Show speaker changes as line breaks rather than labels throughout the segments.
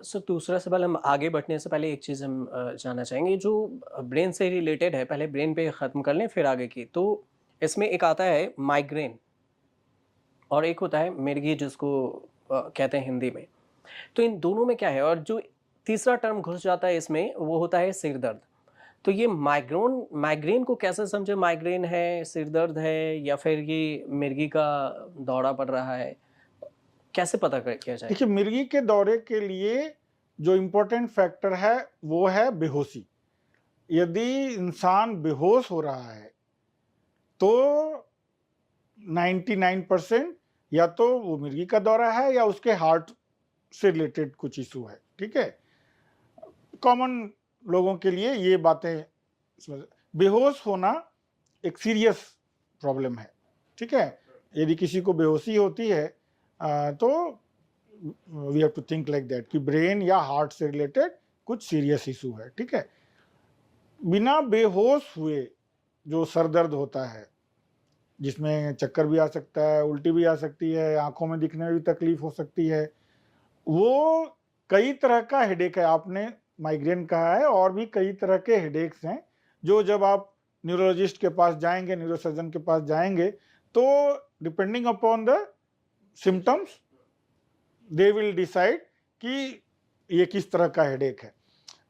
सो दूसरा सवाल हम आगे बढ़ने से पहले एक चीज़ हम जानना चाहेंगे जो ब्रेन से रिलेटेड है, पहले ब्रेन पे ख़त्म कर लें फिर आगे की। तो इसमें एक आता है माइग्रेन और एक होता है मिर्गी जिसको कहते हैं हिंदी में। तो इन दोनों में क्या है? और जो तीसरा टर्म घुस जाता है इसमें वो होता है सिर दर्द। तो ये माइग्रेन माइग्रेन को कैसे समझे, माइग्रेन है, सिर दर्द है या फिर ये मिर्गी का दौरा पड़ रहा है? कैसे पता कर किया जाए?
देखिए, मिर्गी के दौरे के लिए जो इम्पोर्टेंट फैक्टर है वो है बेहोशी। यदि इंसान बेहोश हो रहा है तो 99% या तो वो मिर्गी का दौरा है या उसके हार्ट से रिलेटेड कुछ इशू है। ठीक है, कॉमन लोगों के लिए ये बातें बेहोश होना एक सीरियस प्रॉब्लम है। ठीक है, यदि किसी को बेहोशी होती है तो we have to think like that कि ब्रेन या हार्ट से रिलेटेड कुछ सीरियस इशू है। ठीक है, बिना बेहोश हुए जो सर दर्द होता है, जिसमें चक्कर भी आ सकता है, उल्टी भी आ सकती है, आंखों में दिखने में भी तकलीफ हो सकती है, वो कई तरह का हेडेक है। आपने माइग्रेन कहा है, और भी कई तरह के हेडेक्स हैं जो जब आप न्यूरोलॉजिस्ट के पास जाएंगे, न्यूरोसर्जन के पास जाएंगे, तो depending upon the symptoms they will decide कि ये किस तरह का हेडेक है।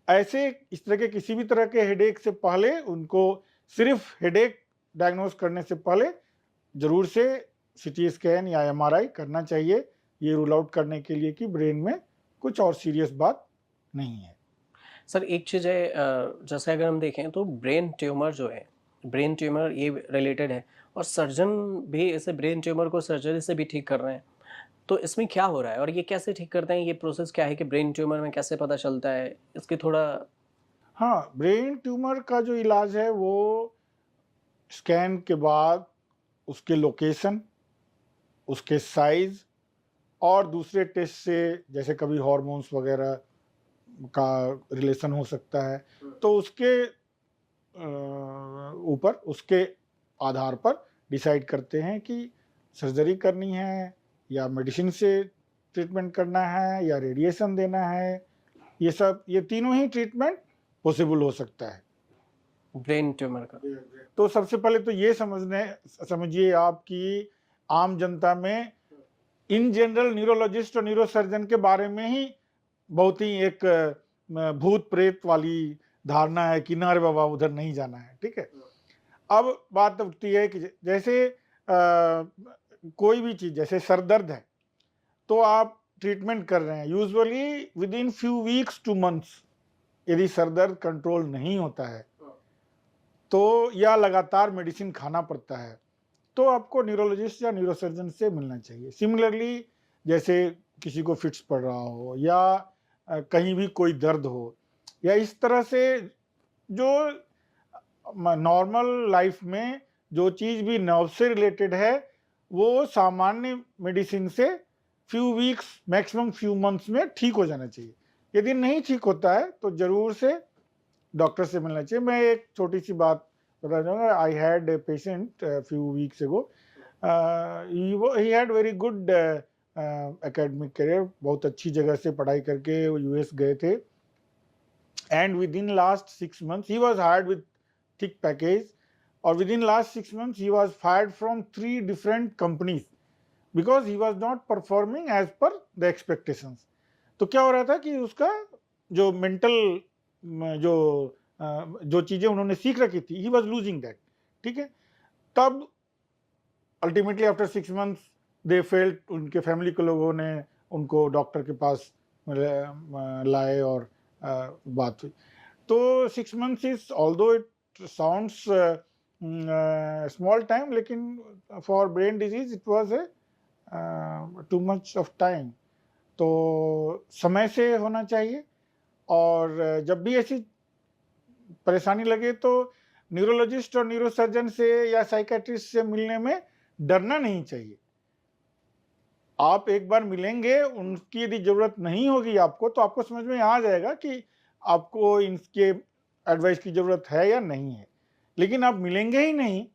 ऐसे इस तरह के किसी भी तरह के हेडेक से पहले उनको सिर्फ हेडेक डायग्नोज करने से पहले जरूर से सीटी स्कैन या एमआरआई करना चाहिए, ये रूल आउट करने के लिए कि ब्रेन में कुछ और सीरियस बात नहीं है।
सर एक चीज़ है, जैसे अगर हम देखें तो ब्रेन ट्यूमर जो है, ब्रेन ट्यूमर ये रिलेटेड है और सर्जन भी इसे ब्रेन ट्यूमर को सर्जरी से भी ठीक कर रहे हैं। तो इसमें क्या हो रहा है और ये कैसे ठीक करते हैं? ये प्रोसेस क्या है कि ब्रेन ट्यूमर में कैसे पता चलता है? इसकी थोड़ा
हाँ, ब्रेन ट्यूमर का जो इलाज है वो स्कैन के बाद उसके लोकेशन, उसके साइज और दूसरे टेस्ट से, जैसे कभी हार्मोन्स वगैरह का रिलेशन हो सकता है, तो उसके ऊपर, उसके आधार पर डिसाइड करते हैं कि सर्जरी करनी है या मेडिसिन से ट्रीटमेंट करना है या रेडिएशन देना है। ये तीनों ही ट्रीटमेंट पॉसिबल हो सकता है।
ब्रेन ट्यूमर का।
तो सबसे पहले तो ये समझिए आप कि आम जनता में इन जनरल न्यूरोलॉजिस्ट और न्यूरोसर्जन के बारे में ही बहुत ही एक भूत प्रेत वाली धारणा है कि ना रे बाबा उधर नहीं जाना है। ठीक है, अब बात उठती है कि जैसे कोई भी चीज, जैसे सर दर्द है तो आप ट्रीटमेंट कर रहे हैं, usually with in few weeks two months. यदि सर दर्द कंट्रोल नहीं होता है तो या लगातार मेडिसिन खाना पड़ता है तो आपको न्यूरोलॉजिस्ट या न्यूरोसर्जन से मिलना चाहिए। सिमिलरली, जैसे किसी को फिट्स पड़ रहा हो या कहीं भी कोई दर्द हो या इस तरह से जो नॉर्मल लाइफ में जो चीज़ भी नर्व से रिलेटेड है वो सामान्य मेडिसिन से few weeks maximum few months में ठीक हो जाना चाहिए। यदि नहीं ठीक होता है तो ज़रूर से डॉक्टर से मिलना चाहिए। मैं एक छोटी सी बात बताना चाहूँगा। I had a patient few weeks ago, he had very good academic career, बहुत अच्छी जगह से पढ़ाई करके वो यूएस गए थे, and within last 6 months he was hired with thick package, or within last 6 months he was fired from 3 different companies because he was not performing as per the expectations। तो क्या हो रहा था कि उसका जो मेंटल जो चीजें उन्होंने सीख रखी थी, ही वॉज लूजिंग दैट। ठीक है, तब ultimately after 6 months they felt, उनके फैमिली के लोगों ने उनको डॉक्टर के पास लाए और बात हुई। तो 6 months is, although it sounds small time, लेकिन for brain disease it was a too much of time. तो समय से होना चाहिए, और जब भी ऐसी परेशानी लगे तो न्यूरोलॉजिस्ट और न्यूरोसर्जन से या साइकेट्रिस्ट से मिलने में डरना नहीं चाहिए। आप एक बार मिलेंगे, उनकी यदि ज़रूरत नहीं होगी आपको, तो आपको समझ में आ जाएगा कि आपको इनके एडवाइस की ज़रूरत है या नहीं है। लेकिन आप मिलेंगे ही नहीं